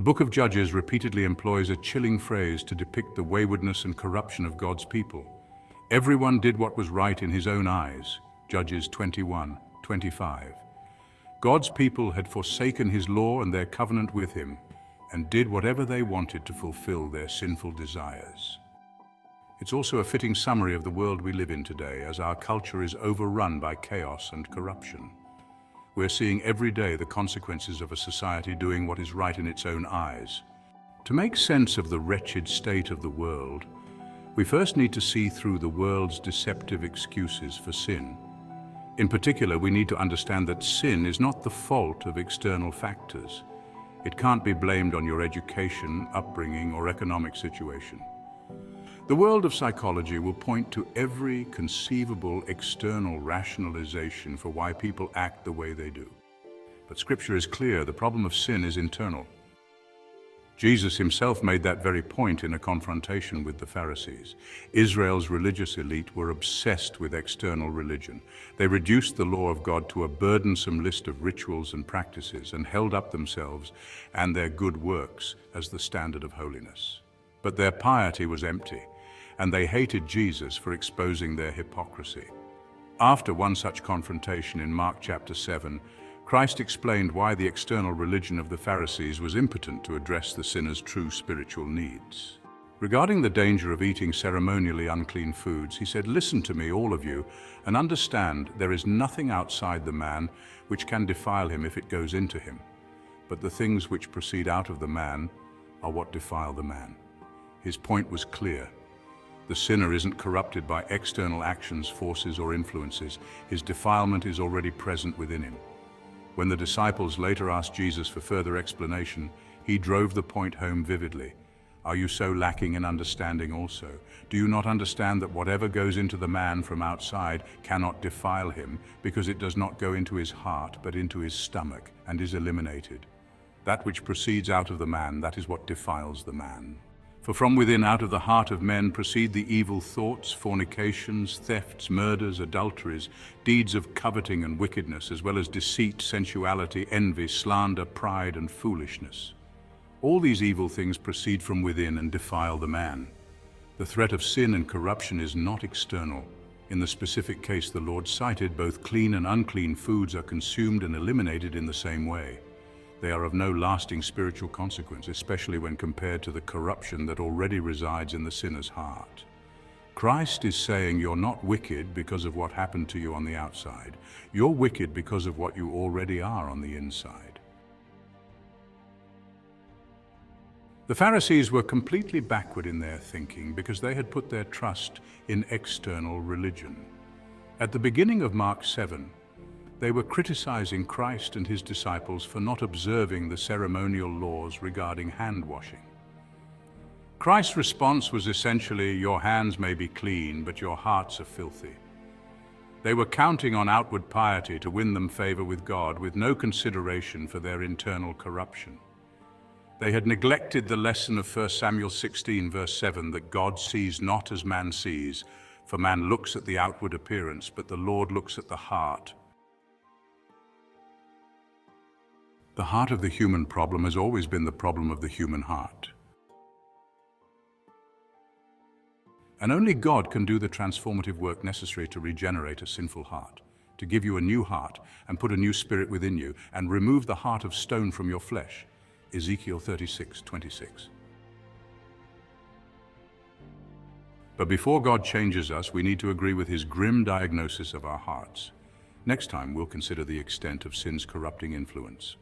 The book of Judges repeatedly employs a chilling phrase to depict the waywardness and corruption of God's people. Everyone did what was right in his own eyes. Judges 21:25. God's people had forsaken his law and their covenant with him, and did whatever they wanted to fulfill their sinful desires. It's also a fitting summary of the world we live in today, as our culture is overrun by chaos and corruption. We're seeing every day the consequences of a society doing what is right in its own eyes. To make sense of the wretched state of the world, we first need to see through the world's deceptive excuses for sin. In particular, we need to understand that sin is not the fault of external factors. It can't be blamed on your education, upbringing, or economic situation. The world of psychology will point to every conceivable external rationalization for why people act the way they do. But Scripture is clear, the problem of sin is internal. Jesus himself made that very point in a confrontation with the Pharisees. Israel's religious elite were obsessed with external religion. They reduced the law of God to a burdensome list of rituals and practices and held up themselves and their good works as the standard of holiness. But their piety was empty, and they hated Jesus for exposing their hypocrisy. After one such confrontation in Mark chapter 7, Christ explained why the external religion of the Pharisees was impotent to address the sinner's true spiritual needs. Regarding the danger of eating ceremonially unclean foods, he said, "Listen to me, all of you, and understand there is nothing outside the man which can defile him if it goes into him. But the things which proceed out of the man are what defile the man." His point was clear. The sinner isn't corrupted by external actions, forces, or influences. His defilement is already present within him. When the disciples later asked Jesus for further explanation, he drove the point home vividly. Are you so lacking in understanding also? Do you not understand that whatever goes into the man from outside cannot defile him, because it does not go into his heart, but into his stomach, and is eliminated? That which proceeds out of the man, that is what defiles the man. For from within, out of the heart of men, proceed the evil thoughts, fornications, thefts, murders, adulteries, deeds of coveting and wickedness, as well as deceit, sensuality, envy, slander, pride, and foolishness. All these evil things proceed from within and defile the man. The threat of sin and corruption is not external. In the specific case the Lord cited, both clean and unclean foods are consumed and eliminated in the same way. They are of no lasting spiritual consequence, especially when compared to the corruption that already resides in the sinner's heart. Christ is saying you're not wicked because of what happened to you on the outside. You're wicked because of what you already are on the inside. The Pharisees were completely backward in their thinking because they had put their trust in external religion. At the beginning of Mark 7, they were criticizing Christ and his disciples for not observing the ceremonial laws regarding hand washing. Christ's response was essentially, your hands may be clean, but your hearts are filthy. They were counting on outward piety to win them favor with God, with no consideration for their internal corruption. They had neglected the lesson of 1 Samuel 16, verse 7, that God sees not as man sees, for man looks at the outward appearance, but the Lord looks at the heart. The heart of the human problem has always been the problem of the human heart. And only God can do the transformative work necessary to regenerate a sinful heart, to give you a new heart and put a new spirit within you, and remove the heart of stone from your flesh. Ezekiel 36:26. But before God changes us, we need to agree with his grim diagnosis of our hearts. Next time, we'll consider the extent of sin's corrupting influence.